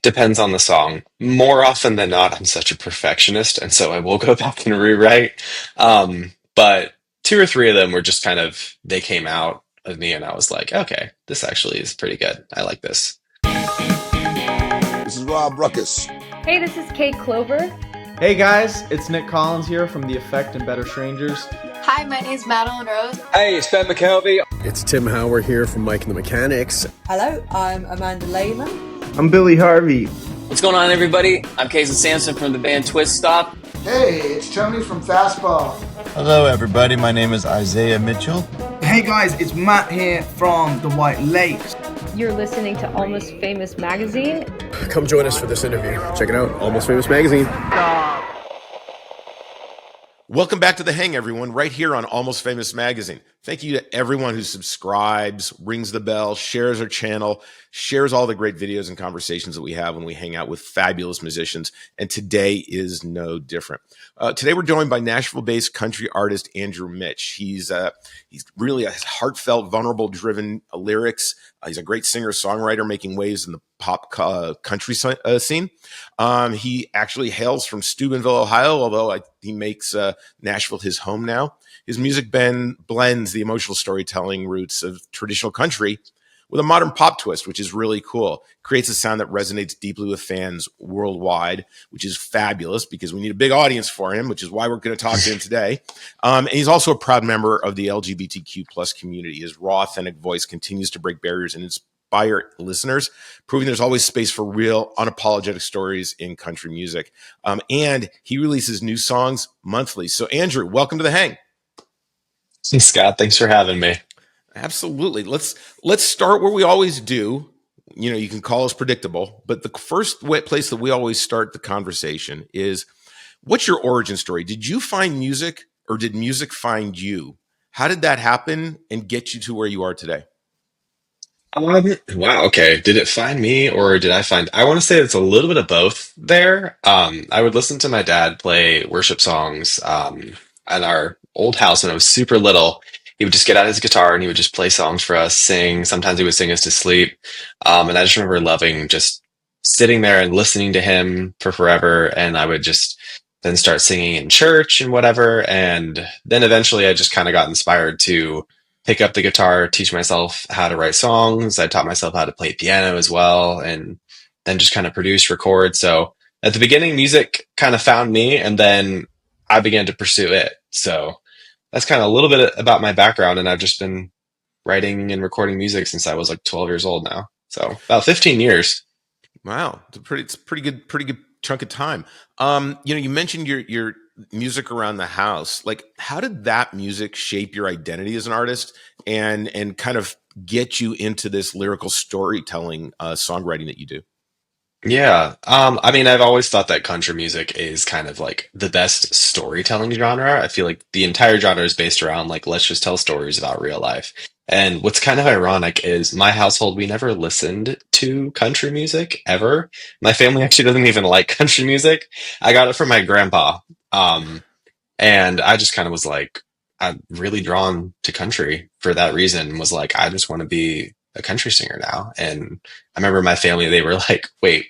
Depends on the song. More often than not, I'm such a perfectionist, and so I will go back and rewrite. But two or three of them were just kind of they came out of me, and I was like, okay, this actually is pretty good. I like this. This is Rob Ruckus. Hey, this is Kate Clover. Hey guys, it's Nick Collins here from The Effect and Better Strangers. Hi, my name is Madeline Rose. Hey, it's Ben McKelvey. It's Tim Howard here from Mike and the Mechanics. Hello, I'm Amanda Lehman. I'm Billy Harvey. What's going on, everybody? I'm Casey Sampson from the band Twist Stop. Hey, it's Tony from Fastball. Hello, everybody. My name is Isaiah Mitchell. Hey, guys, it's Matt here from the White Lakes. You're listening to Almost Famous Magazine. Come join us for this interview. Check it out, Almost Famous Magazine. Welcome back to The Hang, everyone, right here on Almost Famous Magazine. Thank you to everyone who subscribes, rings the bell, shares our channel, shares all the great videos and conversations that we have when we hang out with fabulous musicians. And today is no different. Today we're joined by Nashville-based country artist Andrew Mitch. He's really a heartfelt, vulnerable, driven lyrics. He's a great singer-songwriter making waves in the pop country scene. He actually hails from Steubenville, Ohio, although he makes Nashville his home now. His music blends the emotional storytelling roots of traditional country with a modern pop twist, which is really cool. Creates a sound that resonates deeply with fans worldwide, which is fabulous because we need a big audience for him, which is why we're going to talk to him today. And he's also a proud member of the LGBTQ plus community. His raw, authentic voice continues to break barriers and inspire listeners, proving there's always space for real, unapologetic stories in country music. And he releases new songs monthly. So, Andrew, welcome to The Hang. Hey, Scott, thanks for having me. Absolutely. Let's start where we always do. You know, you can call us predictable, but the first place that we always start the conversation is, what's your origin story? Did you find music or did music find you? How did that happen and get you to where you are today? Wow, okay. Did it find me or did I find I want to say it's a little bit of both there. I would listen to my dad play worship songs at our old house when I was super little. He would just get out his guitar and he would just play songs for us, sing. Sometimes he would sing us to sleep. And I just remember loving just sitting there and listening to him for forever. And I would just then start singing in church and whatever. And then eventually I just kind of got inspired to pick up the guitar, teach myself how to write songs. I taught myself how to play piano as well, and then just kind of produce, record. So at the beginning, music kind of found me, and then I began to pursue it. So that's kind of a little bit about my background, and I've just been writing and recording music since I was like 12 years old now. So about 15 years. Wow, it's a pretty good chunk of time. You mentioned your music around the house. Like, how did that music shape your identity as an artist and kind of get you into this lyrical storytelling, songwriting that you do? Yeah. I mean, I've always thought that country music is kind of like the best storytelling genre. I feel like the entire genre is based around like, let's just tell stories about real life. And what's kind of ironic is my household, we never listened to country music ever. My family actually doesn't even like country music. I got it from my grandpa. And I just kind of was like, I'm really drawn to country for that reason, was like, I just want to be a country singer now. And I remember my family, they were like, wait,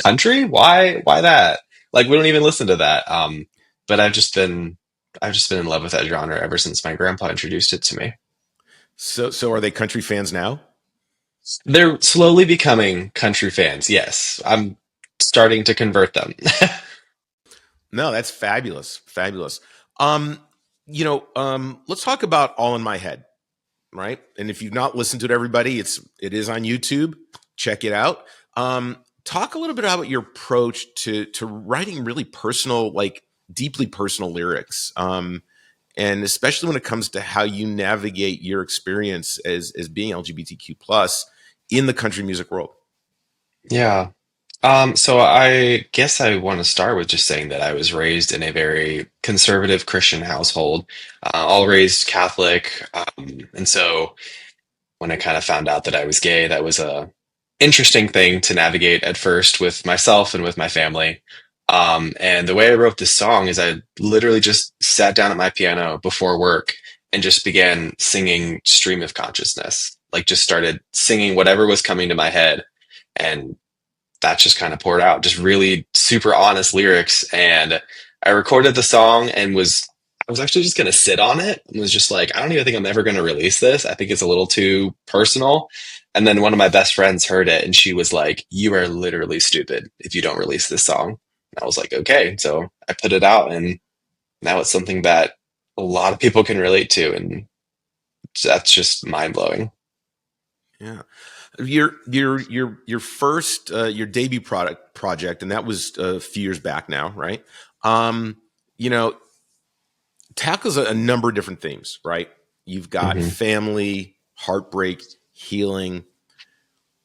country? Why that? Like, we don't even listen to that. But I've just been in love with that genre ever since my grandpa introduced it to me. So are they country fans now? They're slowly becoming country fans. Yes. I'm starting to convert them. No, that's fabulous. Fabulous. Let's talk about All in My Head, right? And if you've not listened to it, everybody, it is on YouTube. Check it out. Talk a little bit about your approach to writing really personal, like deeply personal lyrics. And especially when it comes to how you navigate your experience as being LGBTQ plus in the country music world. Yeah. So I guess I want to start with just saying that I was raised in a very conservative Christian household, all raised Catholic. And so when I kind of found out that I was gay, that was a interesting thing to navigate at first with myself and with my family. And the way I wrote this song is I literally just sat down at my piano before work and just began singing stream of consciousness, like just started singing whatever was coming to my head and that just kind of poured out, just really super honest lyrics. And I recorded the song and I was actually just going to sit on it and was just like, I don't even think I'm ever going to release this. I think it's a little too personal. And then one of my best friends heard it and she was like, you are literally stupid if you don't release this song. And I was like, okay. So I put it out and now it's something that a lot of people can relate to. And that's just mind blowing. Yeah. Your first your debut project, and that was a few years back now, right? You know, tackles a number of different themes, right? You've got family, heartbreak, healing.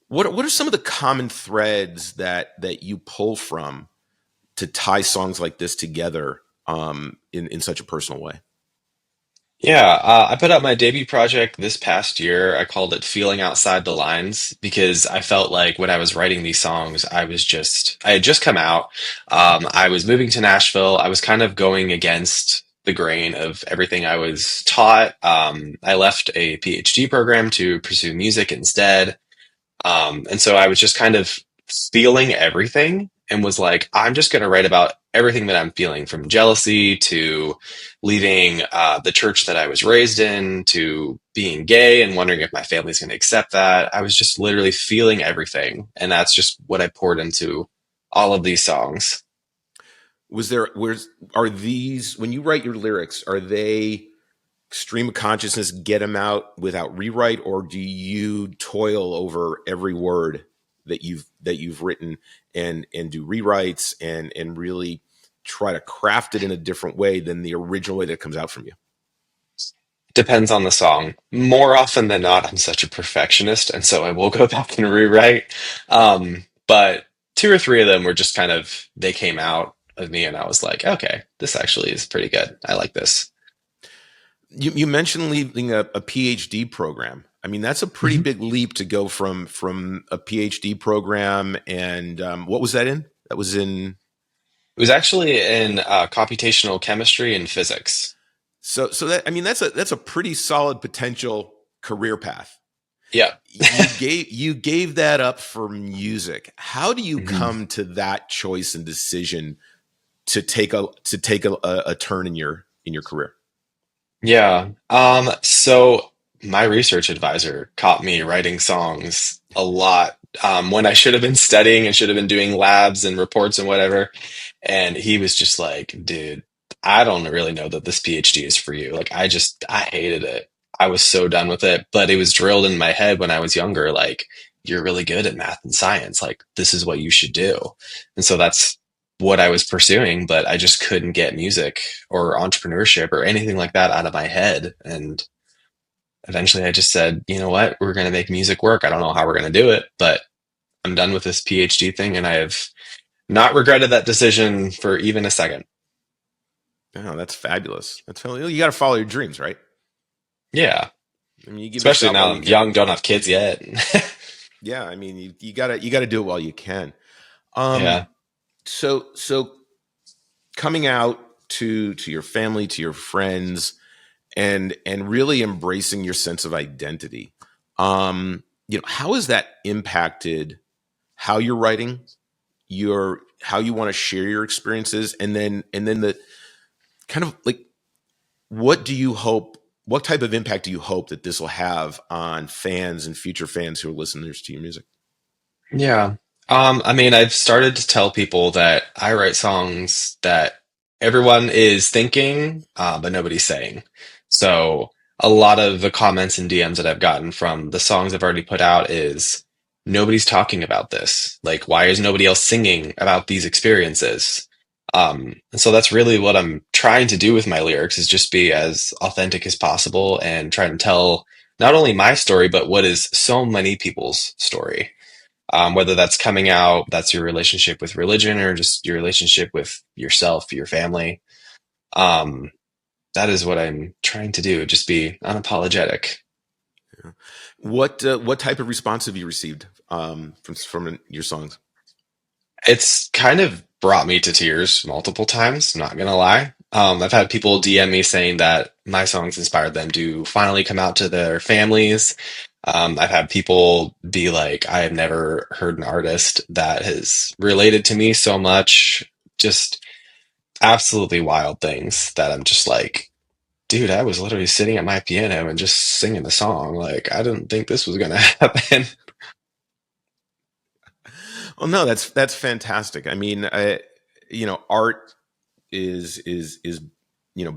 What are some of the common threads that you pull from to tie songs like this together in such a personal way? Yeah, I put out my debut project this past year. I called it Feeling Outside the Lines because I felt like when I was writing these songs, I had just come out. I was moving to Nashville. I was kind of going against the grain of everything I was taught. I left a PhD program to pursue music instead. And so I was just kind of feeling everything and was like, I'm just going to write about everything that I'm feeling from jealousy to leaving the church that I was raised in to being gay and wondering if my family's going to accept that. I was just literally feeling everything. And that's just what I poured into all of these songs. Are these, when you write your lyrics, are they stream of consciousness, get them out without rewrite, or do you toil over every word that you've written and do rewrites and really try to craft it in a different way than the original way that comes out from you? Depends on the song. More often than not, I'm such a perfectionist, and so I will go back and rewrite. But two or three of them were just kind of, they came out of me, and I was like, okay, this actually is pretty good. I like this. You mentioned leaving a PhD program. I mean, that's a pretty big leap to go from a PhD program. And what was that in? That was in. It was actually in computational chemistry and physics. So that, I mean, that's a pretty solid potential career path. Yeah. you gave that up for music. How do you come to that choice and decision to take a turn in your career? Yeah. So my research advisor caught me writing songs a lot when I should have been studying and should have been doing labs and reports and whatever. And he was just like, dude, I don't really know that this PhD is for you. Like, I hated it. I was so done with it, but it was drilled in my head when I was younger. Like, you're really good at math and science. Like, this is what you should do. And so that's what I was pursuing, but I just couldn't get music or entrepreneurship or anything like that out of my head. And eventually I just said, you know what, we're going to make music work. I don't know how we're going to do it, but I'm done with this PhD thing. And I have not regretted that decision for even a second. Oh, that's fabulous. That's fabulous. You got to follow your dreams, right? Yeah. I mean, especially now I'm young, don't have kids yet. Yeah. I mean, you gotta do it while you can. Yeah. So coming out to your family, to your friends, and really embracing your sense of identity. How has that impacted how you're writing, how you want to share your experiences, and then the kind of like, what type of impact do you hope that this will have on fans and future fans who are listeners to your music? Yeah. I mean, I've started to tell people that I write songs that everyone is thinking, but nobody's saying. So a lot of the comments and DMs that I've gotten from the songs I've already put out is nobody's talking about this. Like, why is nobody else singing about these experiences? And so that's really what I'm trying to do with my lyrics, is just be as authentic as possible and try to tell not only my story, but what is so many people's story. Whether that's coming out, that's your relationship with religion, or just your relationship with yourself, your family. That is what I'm trying to do. Just be unapologetic. Yeah. What type of response have you received from your songs? It's kind of brought me to tears multiple times. I'm not gonna lie. I've had people DM me saying that my songs inspired them to finally come out to their families. I've had people be like, I have never heard an artist that has related to me so much. Just absolutely wild things that I'm just like, dude, I was literally sitting at my piano and just singing the song. Like, I didn't think this was gonna happen. Well, no, that's fantastic. I mean, art is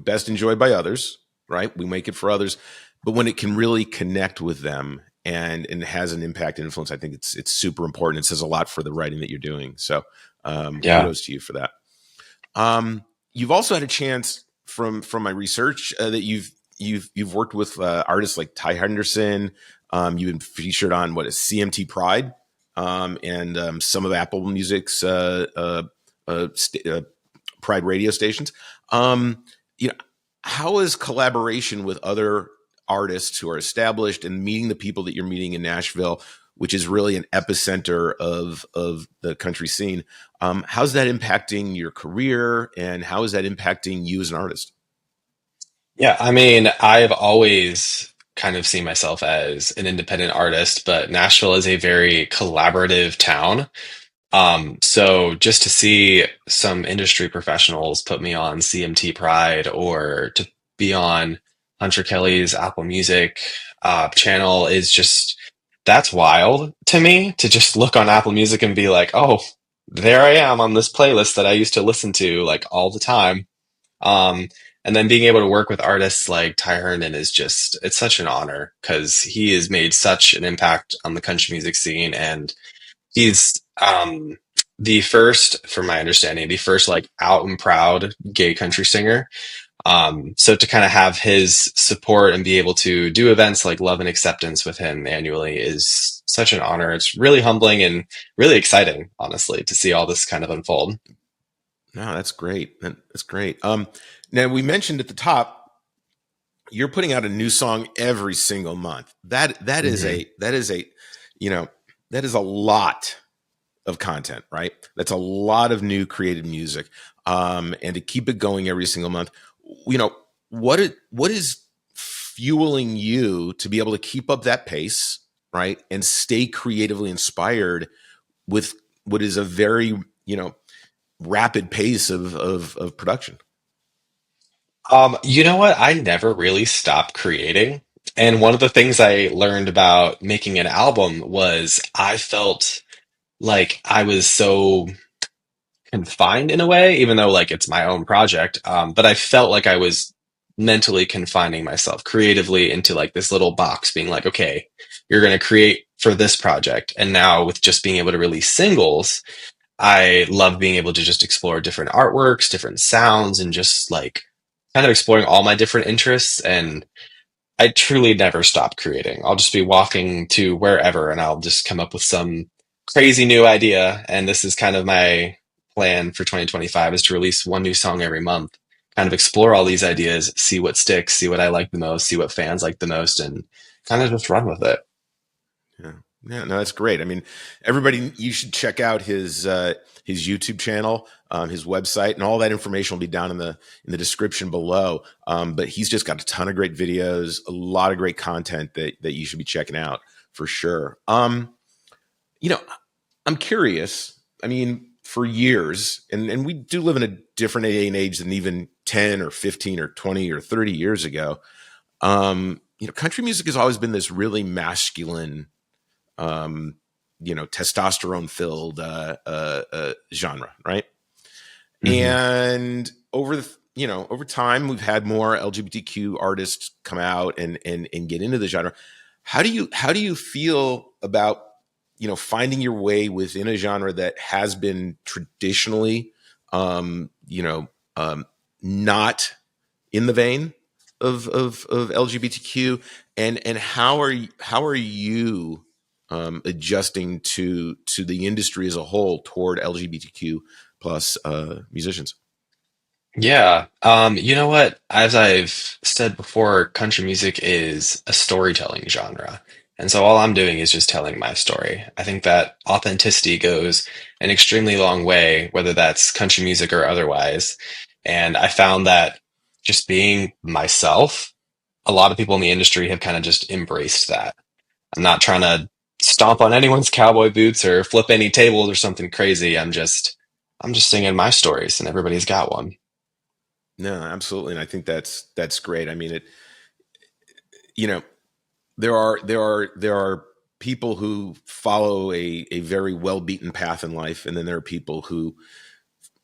best enjoyed by others, right? We make it for others, but when it can really connect with them and has an impact and influence, I think it's super important. It says a lot for the writing that you're doing. So Yeah. kudos to you for that. You've also had a chance from my research that you've worked with artists like Ty Henderson. You've been featured on what is CMT Pride and some of Apple Music's Pride radio stations. How is collaboration with other artists who are established and meeting the people that you're meeting in Nashville, which is really an epicenter of the country scene? How's that impacting your career, and how is that impacting you as an artist? Yeah, I mean, I've always kind of seen myself as an independent artist, but Nashville is a very collaborative town. So just to see some industry professionals put me on CMT Pride or to be on Hunter Kelly's Apple Music channel is just that's wild to me to just look on Apple Music and be like, oh, there I am on this playlist that I used to listen to like all the time. Um, and then being able to work with artists like Ty Herndon is just, it's such an honor because he has made such an impact on the country music scene. And he's the first, from my understanding, the first like out and proud gay country singer. So to kind of have his support and be able to do events like Love and Acceptance with him annually is such an honor. It's really humbling and really exciting, honestly, to see all this kind of unfold. No, that's great. That's great. Now we mentioned at the top, you're putting out a new song every single month. That is that is a lot of content, right? That's a lot of new created music. And to keep it going every single month, what is fueling you to be able to keep up that pace, right? And stay creatively inspired with what is a very, rapid pace of production. You know what? I never really stopped creating. And one of the things I learned about making an album was I felt like I was so confined in a way, even though like it's my own project. But I felt like I was mentally confining myself creatively into like this little box, being like, okay, you're going to create for this project. And now with just being able to release singles, I love being able to just explore different artworks, different sounds, and just like kind of exploring all my different interests. And I truly never stop creating. I'll just be walking to wherever and I'll just come up with some crazy new idea. And this is kind of my plan for 2025 is to release one new song every month, kind of explore all these ideas, see what sticks, see what I like the most, see what fans like the most, and kind of just run with it. Yeah. Yeah, no, that's great. I mean, everybody, you should check out his YouTube channel, his website, and all that information will be down in the description below. But he's just got a ton of great videos, a lot of great content that you should be checking out for sure. I'm curious. I mean, for years, and we do live in a different day and age than even 10 or 15 or 20 or 30 years ago. Country music has always been this really masculine, testosterone filled genre, right? Mm-hmm. And over time, we've had more LGBTQ artists come out and get into the genre. How do you feel about finding your way within a genre that has been traditionally not in the vein of LGBTQ, and how are you adjusting to the industry as a whole toward LGBTQ plus musicians? Yeah. You know what? As I've said before, country music is a storytelling genre. And so all I'm doing is just telling my story. I think that authenticity goes an extremely long way, whether that's country music or otherwise. And I found that just being myself, a lot of people in the industry have kind of just embraced that. I'm not trying to stomp on anyone's cowboy boots or flip any tables or something crazy. I'm just singing my stories, and everybody's got one. No, absolutely, and I think that's great. I mean, it. You know, there are people who follow a very well beaten path in life, and then there are people who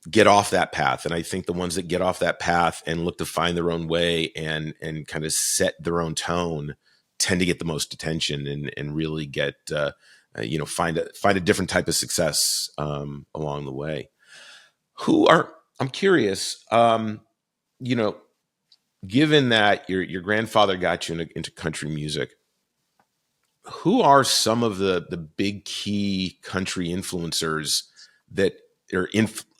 get off that path. And I think the ones that get off that path and look to find their own way and kind of set their own tone tend to get the most attention and really get find a different type of success along the way. I'm curious, you know, given that your grandfather got you into country music, who are some of the big key country influencers that are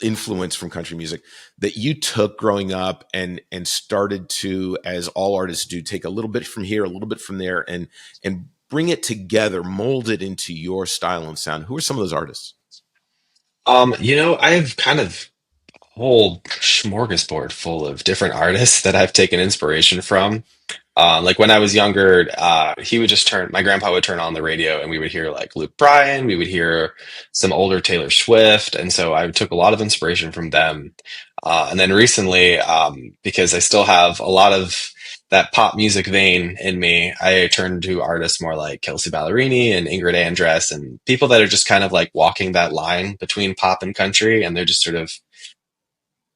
influence from country music that you took growing up and started to, as all artists do, take a little bit from here, a little bit from there, and bring it together, mold it into your style and sound? Who are some of those artists? I have kind of a whole smorgasbord full of different artists that I've taken inspiration from. Like when I was younger, my grandpa would turn on the radio and we would hear like Luke Bryan, we would hear some older Taylor Swift. And so I took a lot of inspiration from them. And then recently, because I still have a lot of that pop music vein in me, I turned to artists more like Kelsey Ballerini and Ingrid Andress and people that are just kind of like walking that line between pop and country. And they're just sort of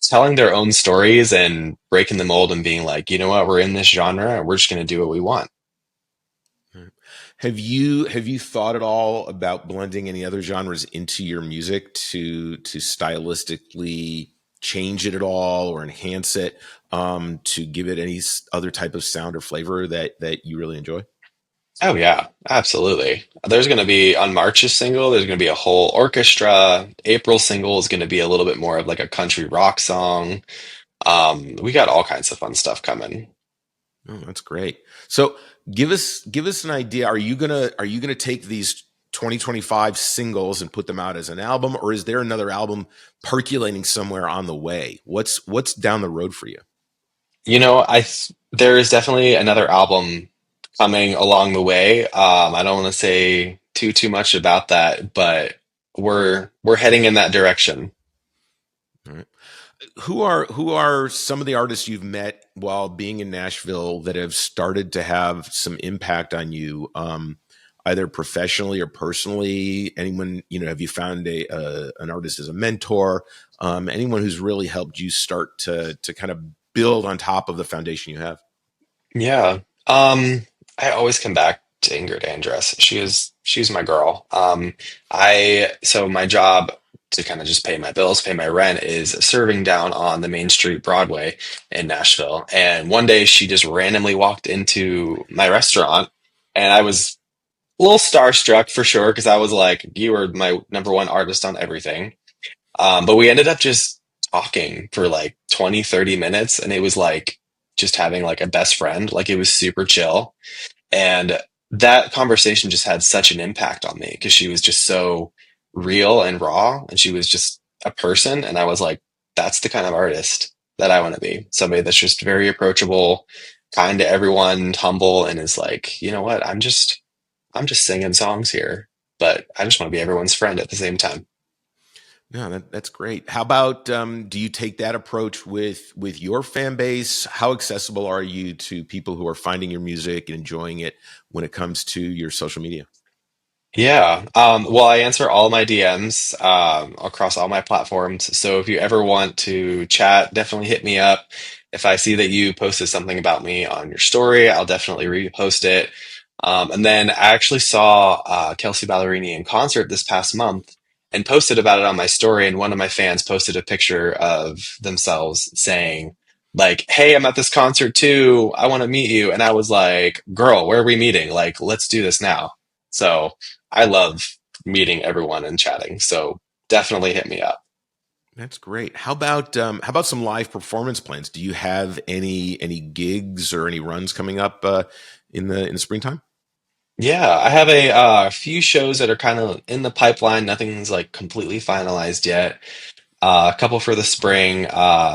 telling their own stories and breaking the mold and being like, you know what, we're in this genre and we're just going to do what we want. Have you thought at all about blending any other genres into your music to stylistically change it at all or enhance it, to give it any other type of sound or flavor that you really enjoy? Oh yeah, absolutely. There's going to be on March's single, there's going to be a whole orchestra. April single is going to be a little bit more of like a country rock song. We got all kinds of fun stuff coming. Oh, that's great. So give us an idea. Are you gonna take these 2025 singles and put them out as an album, or is there another album percolating somewhere on the way? What's down the road for you? There is definitely another album coming along the way. I don't want to say too much about that, but we're heading in that direction. All right. Who are some of the artists you've met while being in Nashville that have started to have some impact on you, either professionally or personally? Anyone, have you found an artist as a mentor? Anyone who's really helped you start to kind of build on top of the foundation you have? Yeah. I always come back to Ingrid Andress. She's my girl. So my job to kind of just pay my bills, pay my rent is serving down on the Main Street Broadway in Nashville. And one day she just randomly walked into my restaurant and I was a little starstruck for sure because I was like, you were my number one artist on everything. But we ended up just talking for like 20, 30 minutes and it was like just having like a best friend. Like it was super chill. And that conversation just had such an impact on me because she was just so real and raw and she was just a person. And I was like, that's the kind of artist that I want to be. Somebody that's just very approachable, kind to everyone, humble, and is like, you know what? I'm just singing songs here, but I just want to be everyone's friend at the same time. No, that's great. How about, do you take that approach with your fan base? How accessible are you to people who are finding your music and enjoying it when it comes to your social media? Yeah. Well, I answer all my DMs across all my platforms. So if you ever want to chat, definitely hit me up. If I see that you posted something about me on your story, I'll definitely repost it. And then I actually saw Kelsey Ballerini in concert this past month and posted about it on my story. And one of my fans posted a picture of themselves saying, like, hey, I'm at this concert too. I want to meet you. And I was like, girl, where are we meeting? Like, let's do this now. So I love meeting everyone and chatting. So definitely hit me up. That's great. How about some live performance plans? Do you have any gigs or any runs coming up in the springtime? Yeah, I have a few shows that are kind of in the pipeline. Nothing's like completely finalized yet. A couple for the spring,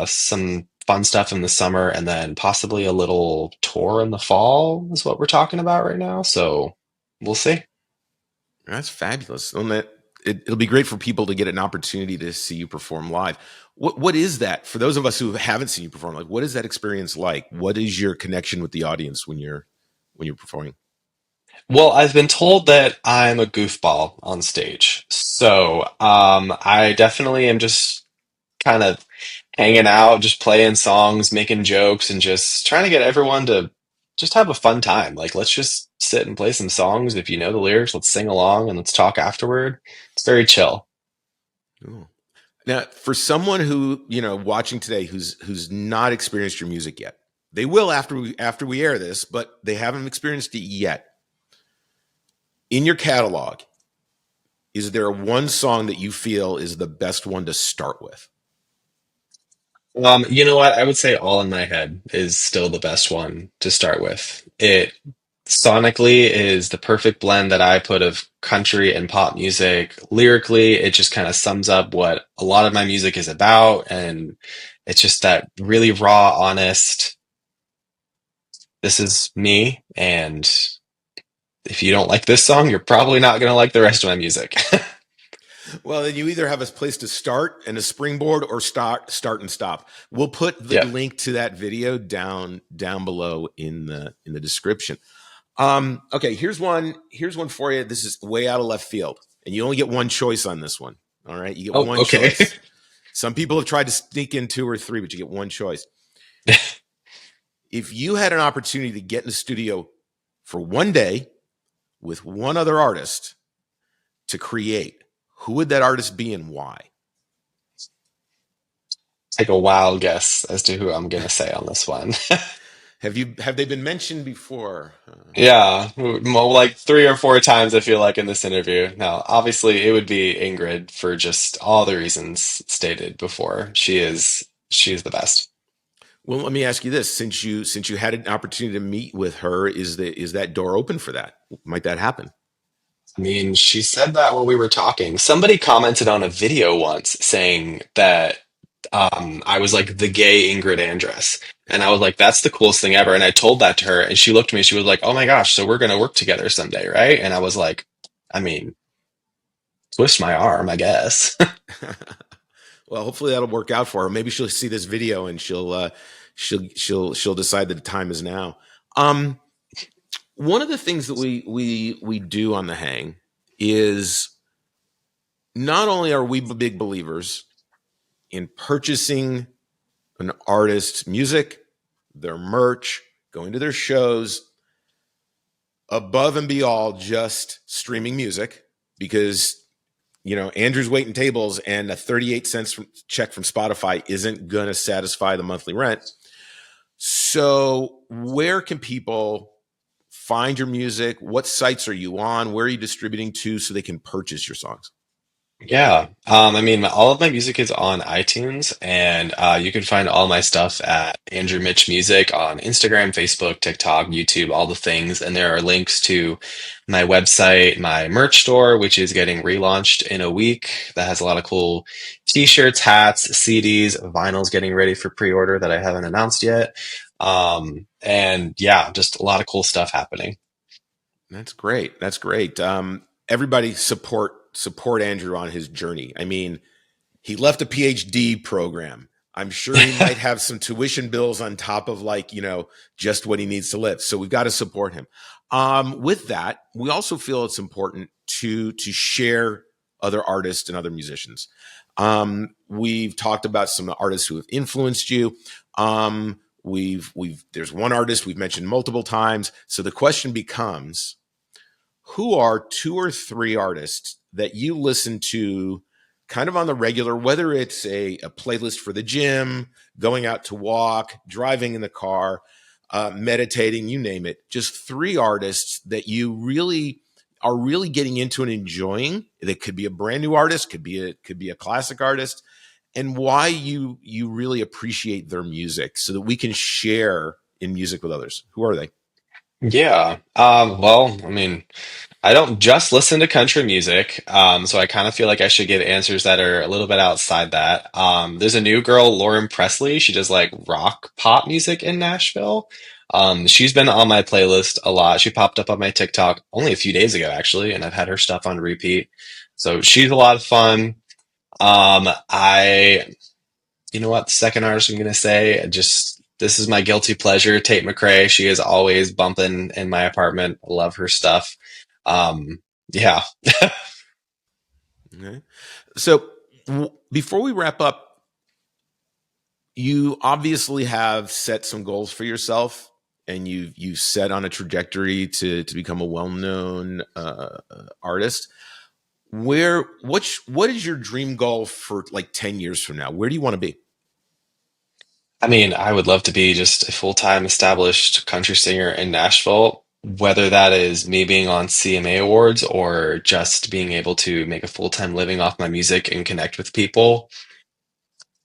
some fun stuff in the summer, and then possibly a little tour in the fall is what we're talking about right now. So we'll see. That's fabulous. And it'll be great for people to get an opportunity to see you perform live. What is that for those of us who haven't seen you perform? Like, what is that experience like? What is your connection with the audience when you're performing? Well, I've been told that I'm a goofball on stage. So, I definitely am just kind of hanging out, just playing songs, making jokes, and just trying to get everyone to just have a fun time. Like, let's just sit and play some songs. If you know the lyrics, let's sing along and let's talk afterward. It's very chill. Cool. Now, for someone who, watching today who's not experienced your music yet, they will after we air this, but they haven't experienced it yet. In your catalog, is there one song that you feel is the best one to start with? You know what? I would say All in My Head is still the best one to start with. It sonically is the perfect blend that I put of country and pop music. Lyrically, it just kind of sums up what a lot of my music is about. And it's just that really raw, honest, this is me. And if you don't like this song, you're probably not going to like the rest of my music. Well, then you either have a place to start and a springboard, or start and stop. We'll put the Yeah. link to that video down below in the description. Okay, here's one for you. This is way out of left field, and you only get one choice on this one. All right, you get one okay. choice. Some people have tried to sneak in 2 or 3, but you get one choice. If you had an opportunity to get in the studio for one day with one other artist to create, who would that artist be and why? Take a wild guess as to who I'm going to say on this one. Have they been mentioned before? Yeah, more like 3 or 4 times, I feel like, in this interview. Now, obviously, it would be Ingrid for just all the reasons stated before. She is the best. Well, let me ask you this: since you had an opportunity to meet with her, is that door open for that? Might that happen? I mean, she said that when we were talking. Somebody commented on a video once saying that I was like the gay Ingrid Andress. And I was like, that's the coolest thing ever. And I told that to her, and she looked at me, she was like, oh my gosh, so we're going to work together someday, right? And I was like, I mean, twist my arm, I guess. Well, hopefully that'll work out for her. Maybe she'll see this video and she'll decide that the time is now. One of the things that we do on the hang is not only are we big believers in purchasing an artist's music, their merch, going to their shows, above and beyond just streaming music, because Andrew's waiting tables and a 38 cents check from Spotify isn't going to satisfy the monthly rent. So where can people find your music? What sites are you on? Where are you distributing to so they can purchase your songs? Yeah. I mean, all of my music is on iTunes, and you can find all my stuff at Andrew Mitch Music on Instagram, Facebook, TikTok, YouTube, all the things. And there are links to my website, my merch store, which is getting relaunched in a week. That has a lot of cool t-shirts, hats, CDs, vinyls getting ready for pre-order that I haven't announced yet. And yeah, just a lot of cool stuff happening. That's great. That's great. Everybody support Andrew on his journey. I mean, he left a PhD program. I'm sure he might have some tuition bills on top of just what he needs to live. So we've got to support him. With that, we also feel it's important to share other artists and other musicians. We've talked about some artists who have influenced you. There's one artist we've mentioned multiple times. So the question becomes, who are 2 or 3 artists that you listen to kind of on the regular, whether it's a playlist for the gym, going out to walk, driving in the car, meditating, you name it, just 3 artists that you really are really getting into and enjoying. That could be a brand new artist, could be a classic artist, and why you really appreciate their music so that we can share in music with others. Who are they? Yeah. Well, I mean, I don't just listen to country music, so I kind of feel like I should give answers that are a little bit outside that. There's a new girl, Lauren Presley. She does like rock pop music in Nashville. She's been on my playlist a lot. She popped up on my TikTok only a few days ago, actually, and I've had her stuff on repeat. So she's a lot of fun. I, you know what, the second artist I'm gonna say, just this is my guilty pleasure, Tate McRae. She is always bumping in my apartment. I love her stuff. Yeah. Okay. So before we wrap up, you obviously have set some goals for yourself, and you've set on a trajectory to become a well-known artist. What is your dream goal for like 10 years from now? Where do you want to be? I mean, I would love to be just a full-time established country singer in Nashville, whether that is me being on CMA Awards or just being able to make a full-time living off my music and connect with people.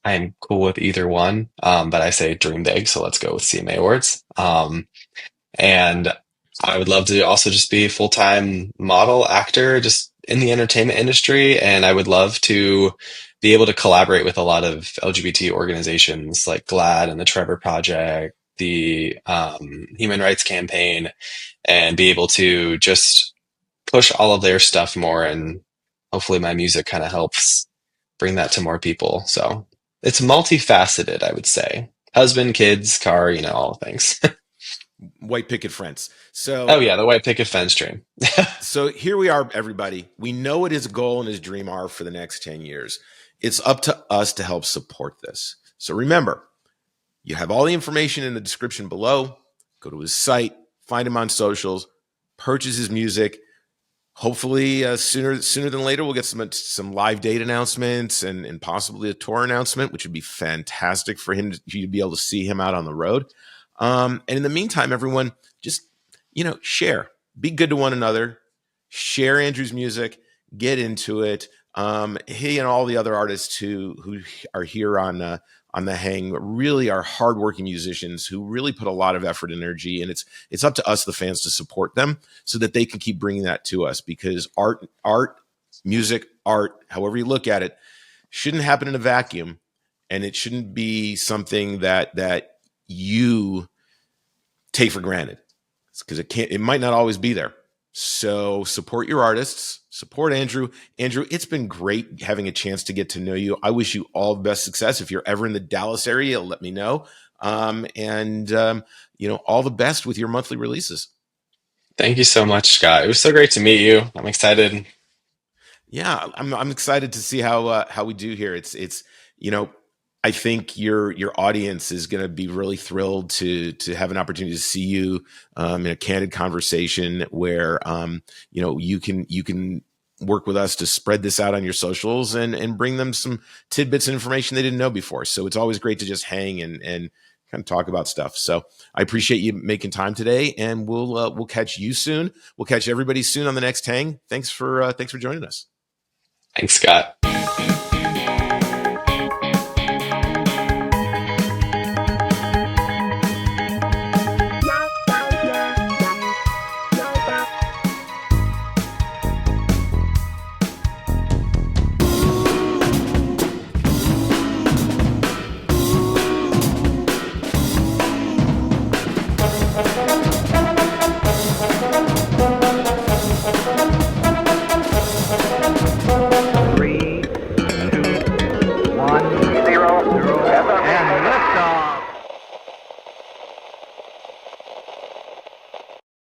I'm cool with either one, but I say dream big, so let's go with CMA Awards. And I would love to also just be a full-time model, actor, just in the entertainment industry. And I would love to be able to collaborate with a lot of LGBT organizations like GLAAD and the Trevor Project, the Human Rights Campaign, and be able to just push all of their stuff more. And hopefully my music kind of helps bring that to more people. So it's multifaceted, I would say. Husband, kids, car, all the things. White picket fence. So, oh yeah, the white picket fence dream. So here we are, everybody. We know what his goal and his dream are for the next 10 years. It's up to us to help support this. So remember, you have all the information in the description below. Go to his site, find him on socials, purchase his music. Hopefully, sooner than later, we'll get some live date announcements and possibly a tour announcement, which would be fantastic for him to be able to see him out on the road. And in the meantime, everyone, just, share, be good to one another, share Andrew's music, get into it. He and all the other artists who are here on the hang really are hardworking musicians who really put a lot of effort and energy. And it's up to us, the fans, to support them so that they can keep bringing that to us, because music, however you look at it, shouldn't happen in a vacuum. And it shouldn't be something that you take for granted, because it might not always be there. So support your artists, support Andrew. Andrew, it's been great having a chance to get to know you. I wish you all the best success. If you're ever in the Dallas area, let me know. All the best with your monthly releases. Thank you so much, Scott. It was so great to meet you. I'm excited. Yeah, I'm excited to see how we do here. It's I think your audience is going to be really thrilled to have an opportunity to see you in a candid conversation where you can work with us to spread this out on your socials and bring them some tidbits of information they didn't know before. So it's always great to just hang and kind of talk about stuff. So I appreciate you making time today, and we'll catch you soon. We'll catch everybody soon on the next hang. Thanks for joining us. Thanks, Scott.